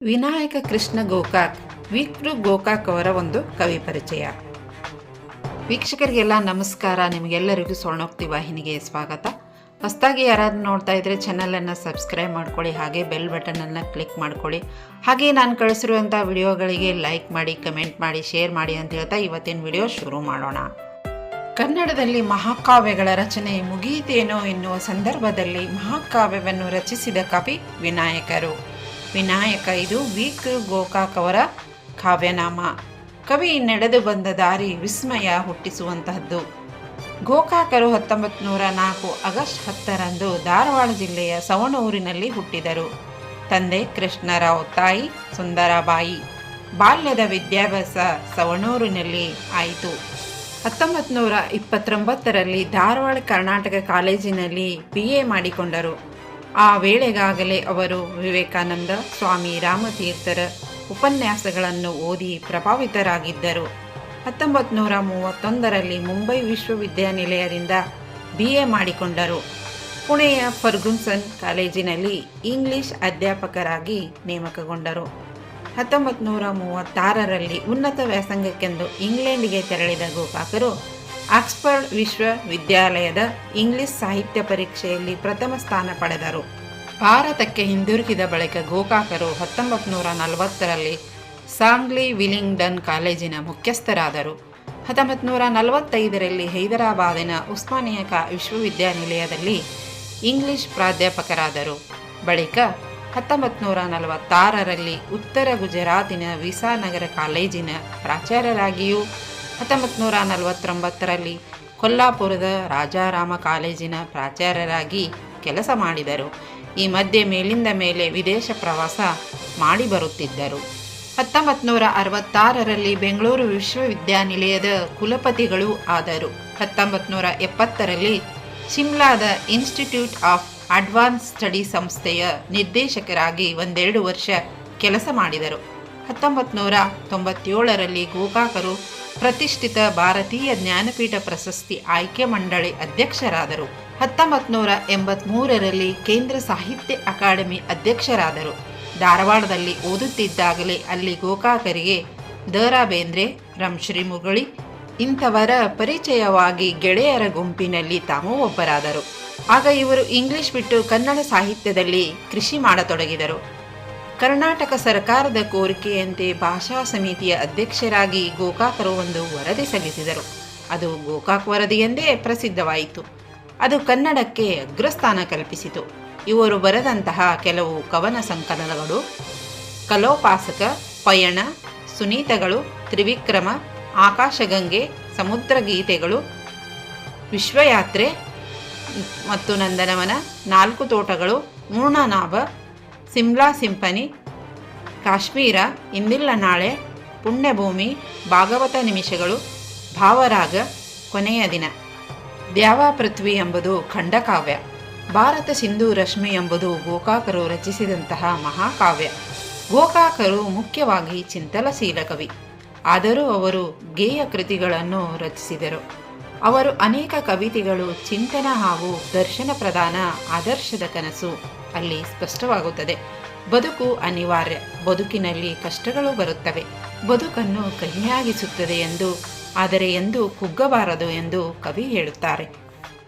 ವಿನಾಯಕ ಕೃಷ್ಣ ಗೋಕಾಕ್ ವಿಕ್ರು ಗೋಕಾಕ್ ಅವರ ಒಂದು ಕವಿ ಪರಿಚಯ. ವೀಕ್ಷಕರಿಗೆಲ್ಲ ನಮಸ್ಕಾರ. ನಿಮಗೆಲ್ಲರಿಗೂ ಸ್ವರ್ಣೋಕ್ತಿ ವಾಹಿನಿಗೆ ಸ್ವಾಗತ. ಹೊಸದಾಗಿ ಯಾರಾದ್ರೂ ನೋಡ್ತಾ ಇದ್ರೆ ಚಾನಲನ್ನು ಸಬ್ಸ್ಕ್ರೈಬ್ ಮಾಡ್ಕೊಳ್ಳಿ, ಹಾಗೆ ಬೆಲ್ ಬಟನನ್ನು ಕ್ಲಿಕ್ ಮಾಡ್ಕೊಳ್ಳಿ. ಹಾಗೆ ನಾನು ಕಳಿಸಿರುವಂಥ ವಿಡಿಯೋಗಳಿಗೆ ಲೈಕ್ ಮಾಡಿ, ಕಮೆಂಟ್ ಮಾಡಿ, ಶೇರ್ ಮಾಡಿ ಅಂತ ಹೇಳ್ತಾ ಇವತ್ತಿನ ವಿಡಿಯೋ ಶುರು ಮಾಡೋಣ. ಕನ್ನಡದಲ್ಲಿ ಮಹಾಕಾವ್ಯಗಳ ರಚನೆ ಮುಗಿಯಿತೇನೋ ಎನ್ನುವ ಸಂದರ್ಭದಲ್ಲಿ ಮಹಾಕಾವ್ಯವನ್ನು ರಚಿಸಿದ ಕವಿ ವಿನಾಯಕರು. ವಿನಾಯಕ ಇದು ವಿಕ್ರು ಗೋಕಾಕ್ ಅವರ ಕಾವ್ಯನಾಮ. ಕವಿ ನಡೆದು ಬಂದ ದಾರಿ ವಿಸ್ಮಯ ಹುಟ್ಟಿಸುವಂತಹದ್ದು. ಗೋಕಾಕರು 1904 ಆಗಸ್ಟ್ 10ರಂದು ಧಾರವಾಡ ಜಿಲ್ಲೆಯ ಸವಣೂರಿನಲ್ಲಿ ಹುಟ್ಟಿದರು. ತಂದೆ ಕೃಷ್ಣರಾವ್, ತಾಯಿ ಸುಂದರಾಬಾಯಿ. ಬಾಲ್ಯದ ವಿದ್ಯಾಭ್ಯಾಸ ಸವಣೂರಿನಲ್ಲಿ ಆಯಿತು. 1929ರಲ್ಲಿ ಧಾರವಾಡ ಕರ್ನಾಟಕ ಕಾಲೇಜಿನಲ್ಲಿ BA ಮಾಡಿಕೊಂಡರು. ಆ ವೇಳೆಗಾಗಲೇ ಅವರು ವಿವೇಕಾನಂದ, ಸ್ವಾಮಿ ರಾಮತೀರ್ಥರ ಉಪನ್ಯಾಸಗಳನ್ನು ಓದಿ ಪ್ರಭಾವಿತರಾಗಿದ್ದರು. 1931ರಲ್ಲಿ ಮುಂಬೈ ವಿಶ್ವವಿದ್ಯಾನಿಲಯದಿಂದ BA ಮಾಡಿಕೊಂಡರು. ಪುಣೆಯ ಫರ್ಗುಸನ್ ಕಾಲೇಜಿನಲ್ಲಿ ಇಂಗ್ಲಿಷ್ ಅಧ್ಯಾಪಕರಾಗಿ ನೇಮಕಗೊಂಡರು. 1936ರಲ್ಲಿ ಉನ್ನತ ವ್ಯಾಸಂಗಕ್ಕೆಂದು ಇಂಗ್ಲೆಂಡಿಗೆ ತೆರಳಿದ ಗೋಕಾಕರು ಆಕ್ಸ್ಫರ್ಡ್ ವಿಶ್ವವಿದ್ಯಾಲಯದ ಇಂಗ್ಲಿಷ್ ಸಾಹಿತ್ಯ ಪರೀಕ್ಷೆಯಲ್ಲಿ ಪ್ರಥಮ ಸ್ಥಾನ ಪಡೆದರು. ಭಾರತಕ್ಕೆ ಹಿಂದಿರುಗಿದ ಬಳಿಕ ಗೋಕಾಕರು 1940ರಲ್ಲಿ ಸಾಂಗ್ಲಿ ವಿಲಿಂಗ್ಡನ್ ಕಾಲೇಜಿನ ಮುಖ್ಯಸ್ಥರಾದರು. 1945ರಲ್ಲಿ ಹೈದರಾಬಾದಿನ ಉಸ್ಮಾನಿಯಾ ವಿಶ್ವವಿದ್ಯಾನಿಲಯದಲ್ಲಿ ಇಂಗ್ಲಿಷ್ ಪ್ರಾಧ್ಯಾಪಕರಾದರು. ಬಳಿಕ 1946ರಲ್ಲಿ ಉತ್ತರ ಗುಜರಾತಿನ ವಿಸಾನಗರ ಕಾಲೇಜಿನ ಪ್ರಾಚಾರ್ಯರಾಗಿಯೂ, 1949ರಲ್ಲಿ ಕೊಲ್ಲಾಪುರದ ರಾಜಾರಾಮ ಕಾಲೇಜಿನ ಪ್ರಾಚಾರ್ಯರಾಗಿ ಕೆಲಸ ಮಾಡಿದರು. ಈ ಮಧ್ಯೆ ಮೇಲಿಂದ ಮೇಲೆ ವಿದೇಶ ಪ್ರವಾಸ ಮಾಡಿ ಬರುತ್ತಿದ್ದರು. 1966ರಲ್ಲಿ ಬೆಂಗಳೂರು ವಿಶ್ವವಿದ್ಯಾನಿಲಯದ ಕುಲಪತಿಗಳೂ ಆದರು. 1970ರಲ್ಲಿ ಶಿಮ್ಲಾದ ಇನ್ಸ್ಟಿಟ್ಯೂಟ್ ಆಫ್ ಅಡ್ವಾನ್ಸ್ ಸ್ಟಡಿ ಸಂಸ್ಥೆಯ ನಿರ್ದೇಶಕರಾಗಿ 1-2 ವರ್ಷ ಕೆಲಸ ಮಾಡಿದರು. 1997ರಲ್ಲಿ ಗೋಕಾಕರು ಪ್ರತಿಷ್ಠಿತ ಭಾರತೀಯ ಜ್ಞಾನಪೀಠ ಪ್ರಶಸ್ತಿ ಆಯ್ಕೆ ಮಂಡಳಿ ಅಧ್ಯಕ್ಷರಾದರು. 1983ರಲ್ಲಿ ಕೇಂದ್ರ ಸಾಹಿತ್ಯ ಅಕಾಡೆಮಿ ಅಧ್ಯಕ್ಷರಾದರು. ಧಾರವಾಡದಲ್ಲಿ ಓದುತ್ತಿದ್ದಾಗಲೇ ಅಲ್ಲಿ ಗೋಕಾಕರಿಗೆ ದ.ರಾ. ಬೇಂದ್ರೆ, ರಂಶ್ರೀ ಮುರಳಿ ಇಂಥವರ ಪರಿಚಯವಾಗಿ ಗೆಳೆಯರ ಗುಂಪಿನಲ್ಲಿ ತಾಮೂ ಒಬ್ಬರಾದರು. ಆಗ ಇವರು ಇಂಗ್ಲಿಷ್ ಬಿಟ್ಟು ಕನ್ನಡ ಸಾಹಿತ್ಯದಲ್ಲಿ ಕೃಷಿ ಮಾಡತೊಡಗಿದರು. ಕರ್ನಾಟಕ ಸರ್ಕಾರದ ಕೋರಿಕೆಯಂತೆ ಭಾಷಾ ಸಮಿತಿಯ ಅಧ್ಯಕ್ಷರಾಗಿ ಗೋಕಾಕರು ಒಂದು ವರದಿ ಸಲ್ಲಿಸಿದರು. ಅದು ಗೋಕಾಕ್ ವರದಿ ಎಂದೇ ಪ್ರಸಿದ್ಧವಾಯಿತು. ಅದು ಕನ್ನಡಕ್ಕೆ ಅಗ್ರಸ್ಥಾನ ಕಲ್ಪಿಸಿತು. ಇವರು ಬರೆದಂತಹ ಕೆಲವು ಕವನ ಸಂಕಲನಗಳು ಕಲೋಪಾಸಕ, ಪಯಣ, ಸುನೀತಗಳು, ತ್ರಿವಿಕ್ರಮ, ಆಕಾಶಗಂಗೆ, ಸಮುದ್ರ ಗೀತೆಗಳು, ವಿಶ್ವಯಾತ್ರೆ ಮತ್ತು ನಂದನವನ, 4 ತೋಟಗಳು, ಮೂರ್ಣನಾಭ, ಸಿಮ್ಲಾ ಸಿಂಪನಿ, ಕಾಶ್ಮೀರ, ಇಂದಿಲ್ಲ ನಾಳೆ, ಪುಣ್ಯಭೂಮಿ, ಭಾಗವತ ನಿಮಿಷಗಳು, ಭಾವರಾಗ, ಕೊನೆಯ ದಿನ. ದ್ಯಾವ ಪೃಥ್ವಿ ಎಂಬುದು ಖಂಡಕಾವ್ಯ. ಭಾರತ ಸಿಂಧು ರಶ್ಮಿ ಎಂಬುದು ಗೋಕಾಕರು ರಚಿಸಿದಂತಹ ಮಹಾಕಾವ್ಯ. ಗೋಕಾಕರು ಮುಖ್ಯವಾಗಿ ಚಿಂತನಶೀಲ ಕವಿ. ಆದರೂ ಅವರು ಗೇಯ ಕೃತಿಗಳನ್ನು ರಚಿಸಿದರು. ಅವರು ಅನೇಕ ಕವಿತೆಗಳು ಚಿಂತನ ಹಾಗೂ ದರ್ಶನ ಪ್ರಧಾನ ಆದರ್ಶದ ಕನಸು ಅಲ್ಲಿ ಸ್ಪಷ್ಟವಾಗುತ್ತದೆ. ಬದುಕು ಅನಿವಾರ್ಯ, ಬದುಕಿನಲ್ಲಿ ಕಷ್ಟಗಳು ಬರುತ್ತವೆ, ಬದುಕನ್ನು ಕಹಿಯಾಗಿಸುತ್ತದೆ ಎಂದು, ಆದರೆ ಎಂದು ಕುಗ್ಗಬಾರದು ಎಂದು ಕವಿ ಹೇಳುತ್ತಾರೆ.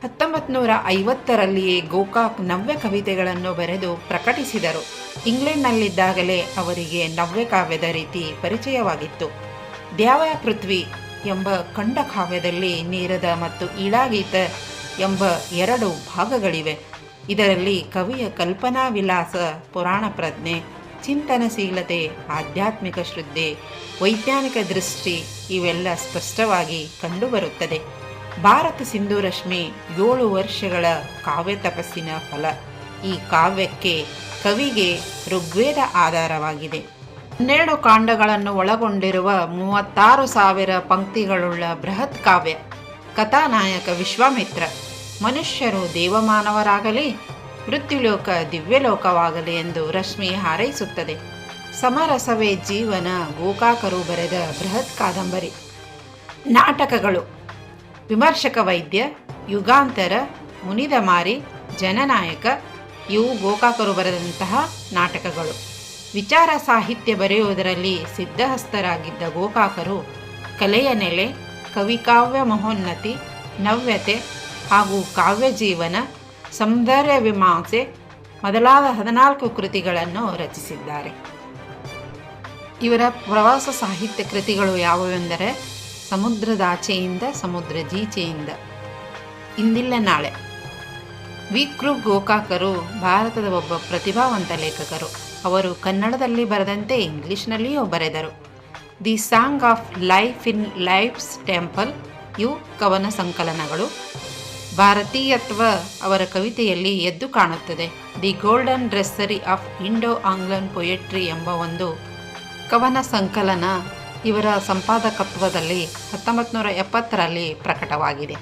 1950ರಲ್ಲಿಯೇ ಗೋಕಾಕ್ ನವ್ಯ ಕವಿತೆಗಳನ್ನು ಬರೆದು ಪ್ರಕಟಿಸಿದರು. ಇಂಗ್ಲೆಂಡ್ನಲ್ಲಿದ್ದಾಗಲೇ ಅವರಿಗೆ ನವ್ಯ ಕಾವ್ಯದ ರೀತಿ ಪರಿಚಯವಾಗಿತ್ತು. ದ್ಯಾವ ಪೃಥ್ವಿ ಎಂಬ ಖಂಡಕಾವ್ಯದಲ್ಲಿ ನೀರದ ಮತ್ತು ಇಳಾಗೀತ ಎಂಬ 2 ಭಾಗಗಳಿವೆ. ಇದರಲ್ಲಿ ಕವಿಯ ಕಲ್ಪನಾ ವಿಲಾಸ, ಪುರಾಣ ಪ್ರಜ್ಞೆ, ಚಿಂತನಶೀಲತೆ, ಆಧ್ಯಾತ್ಮಿಕ ಶ್ರದ್ಧೆ, ವೈಜ್ಞಾನಿಕ ದೃಷ್ಟಿ ಇವೆಲ್ಲ ಸ್ಪಷ್ಟವಾಗಿ ಕಂಡುಬರುತ್ತದೆ. ಭಾರತ ಸಿಂಧು ರಶ್ಮಿ 7 ವರ್ಷಗಳ ಕಾವ್ಯ ತಪಸ್ಸಿನ ಫಲ. ಈ ಕಾವ್ಯಕ್ಕೆ ಕವಿಗೆ ಋಗ್ವೇದ ಆಧಾರವಾಗಿದೆ. 12 ಕಾಂಡಗಳನ್ನು ಒಳಗೊಂಡಿರುವ 36,000 ಪಂಕ್ತಿಗಳುಳ್ಳ ಬೃಹತ್ ಕಾವ್ಯ. ಕಥಾನಾಯಕ ವಿಶ್ವಾಮಿತ್ರ. ಮನುಷ್ಯರು ದೇವಮಾನವರಾಗಲಿ, ಮೃತ್ಯುಲೋಕ ದಿವ್ಯಲೋಕವಾಗಲಿ ಎಂದು ರಶ್ಮಿ ಹಾರೈಸುತ್ತದೆ. ಸಮರಸವೇ ಜೀವನ ಗೋಕಾಕರು ಬರೆದ ಬೃಹತ್ ಕಾದಂಬರಿ. ನಾಟಕಗಳು: ವಿಮರ್ಶಕ ವೈದ್ಯ, ಯುಗಾಂತರ, ಮುನಿದಮಾರಿ, ಜನನಾಯಕ ಇವು ಗೋಕಾಕರು ಬರೆದಂತಹ ನಾಟಕಗಳು. ವಿಚಾರ ಸಾಹಿತ್ಯ ಬರೆಯುವುದರಲ್ಲಿ ಸಿದ್ಧಹಸ್ತರಾಗಿದ್ದ ಗೋಕಾಕರು ಕಲೆಯ ನೆಲೆ, ಕವಿಕಾವ್ಯ ಮಹೋನ್ನತಿ, ನವ್ಯತೆ ಹಾಗೂ ಕಾವ್ಯ ಜೀವನ, ಸೌಂದರ್ಯ ಮೀಮಾಂಸೆ ಮೊದಲಾದ 14 ಕೃತಿಗಳನ್ನು ರಚಿಸಿದ್ದಾರೆ. ಇವರ ಪ್ರವಾಸ ಸಾಹಿತ್ಯ ಕೃತಿಗಳು ಯಾವುವೆಂದರೆ ಸಮುದ್ರದಾಚೆಯಿಂದ ಸಮುದ್ರದೀಚೆಯಿಂದ, ಇಂದಿಲ್ಲ ನಾಳೆ. ವಿ.ಕೃ. ಗೋಕಾಕರು ಭಾರತದ ಒಬ್ಬ ಪ್ರತಿಭಾವಂತ ಲೇಖಕರು. ಅವರು ಕನ್ನಡದಲ್ಲಿ ಬರೆದಂತೆ ಇಂಗ್ಲಿಷ್ನಲ್ಲಿಯೂ ಬರೆದರು. The song of life in life's temple ಇವು ಕವನ ಸಂಕಲನಗಳು. ಭಾರತೀಯತ್ವ ಅವರ ಕವಿತೆಯಲ್ಲಿ ಎದ್ದು ಕಾಣುತ್ತದೆ. The golden treasury of Indo Anglian poetry ಎಂಬ ಒಂದು ಕವನ ಸಂಕಲನ ಇವರ ಸಂಪಾದಕತ್ವದಲ್ಲಿ 1970ರಲ್ಲಿ ಪ್ರಕಟವಾಗಿದೆ.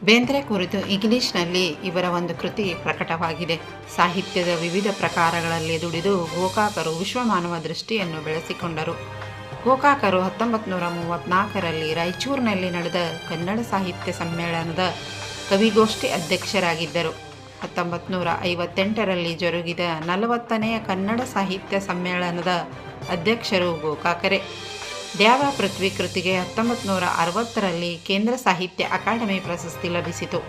ಬೇಂದ್ರೆ ಕುರಿತು ಇಂಗ್ಲಿಷ್ನಲ್ಲಿ ಇವರ ಒಂದು ಕೃತಿ ಪ್ರಕಟವಾಗಿದೆ. ಸಾಹಿತ್ಯದ ವಿವಿಧ ಪ್ರಕಾರಗಳಲ್ಲಿ ದುಡಿದು ಗೋಕಾಕರು ವಿಶ್ವಮಾನವ ದೃಷ್ಟಿಯನ್ನು ಬೆಳೆಸಿಕೊಂಡರು. ಗೋಕಾಕರು 1934ರಲ್ಲಿ ರಾಯಚೂರಿನಲ್ಲಿ ನಡೆದ ಕನ್ನಡ ಸಾಹಿತ್ಯ ಸಮ್ಮೇಳನದ ಕವಿಗೋಷ್ಠಿ ಅಧ್ಯಕ್ಷರಾಗಿದ್ದರು. 1958ರಲ್ಲಿ ಜರುಗಿದ 40ನೇ ಕನ್ನಡ ಸಾಹಿತ್ಯ ಸಮ್ಮೇಳನದ ಅಧ್ಯಕ್ಷರು ಗೋಕಾಕರೇ. ದ್ಯಾವ ಪೃಥ್ವಿ ಕೃತಿಗೆ 1960ರಲ್ಲಿ ಕೇಂದ್ರ ಸಾಹಿತ್ಯ ಅಕಾಡೆಮಿ ಪ್ರಶಸ್ತಿ ಲಭಿಸಿತು.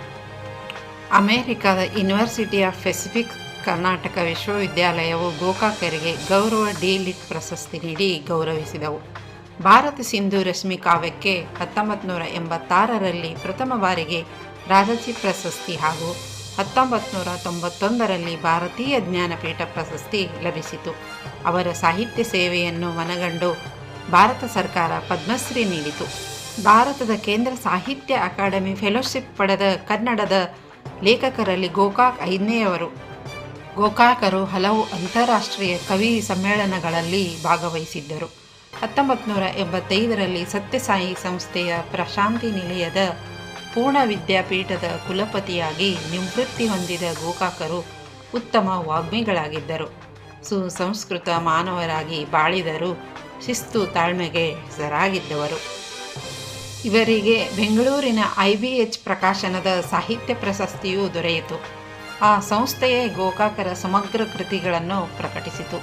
ಅಮೆರಿಕದ ಯೂನಿವರ್ಸಿಟಿ ಆಫ್ ಪೆಸಿಫಿಕ್ ಕರ್ನಾಟಕ ವಿಶ್ವವಿದ್ಯಾಲಯವು ಗೋಕಾಕರಿಗೆ ಗೌರವ ಡಿ.ಲಿಟ್ ಪ್ರಶಸ್ತಿ ನೀಡಿ ಗೌರವಿಸಿದವು. ಭಾರತ ಸಿಂಧು ರಶ್ಮಿ ಕಾವ್ಯಕ್ಕೆ 1986ರಲ್ಲಿ ಪ್ರಥಮ ಬಾರಿಗೆ ರಾಜಾಜಿ ಪ್ರಶಸ್ತಿ ಹಾಗೂ 1991ರಲ್ಲಿ ಭಾರತೀಯ ಜ್ಞಾನಪೀಠ ಪ್ರಶಸ್ತಿ ಲಭಿಸಿತು. ಅವರ ಸಾಹಿತ್ಯ ಸೇವೆಯನ್ನು ಮನಗಂಡು ಭಾರತ ಸರ್ಕಾರ ಪದ್ಮಶ್ರೀ ನೀಡಿತು. ಭಾರತದ ಕೇಂದ್ರ ಸಾಹಿತ್ಯ ಅಕಾಡೆಮಿ ಫೆಲೋಶಿಪ್ ಪಡೆದ ಕನ್ನಡದ ಲೇಖಕರಲ್ಲಿ ಗೋಕಾಕ್ 5ನೇಯವರು. ಗೋಕಾಕರು ಹಲವು ಅಂತಾರಾಷ್ಟ್ರೀಯ ಕವಿ ಸಮ್ಮೇಳನಗಳಲ್ಲಿ ಭಾಗವಹಿಸಿದ್ದರು. 1985ರಲ್ಲಿ ಸತ್ಯಸಾಯಿ ಸಂಸ್ಥೆಯ ಪ್ರಶಾಂತಿ ನಿಲಯದ ಪೂರ್ಣ ವಿದ್ಯಾಪೀಠದ ಕುಲಪತಿಯಾಗಿ ನಿವೃತ್ತಿ ಹೊಂದಿದ ಗೋಕಾಕರು ಉತ್ತಮ ವಾಗ್ಮಿಗಳಾಗಿದ್ದರು. ಸುಸಂಸ್ಕೃತ ಮಾನವರಾಗಿ ಬಾಳಿದರು. ಶಿಸ್ತು ತಾಳ್ಮೆಗೆ ಹೆಸರಾಗಿದ್ದವರು. ಇವರಿಗೆ ಬೆಂಗಳೂರಿನ IBH ಪ್ರಕಾಶನದ ಸಾಹಿತ್ಯ ಪ್ರಶಸ್ತಿಯೂ ದೊರೆಯಿತು. ಆ ಸಂಸ್ಥೆಯೇ ಗೋಕಾಕರ ಸಮಗ್ರ ಕೃತಿಗಳನ್ನು ಪ್ರಕಟಿಸಿತು.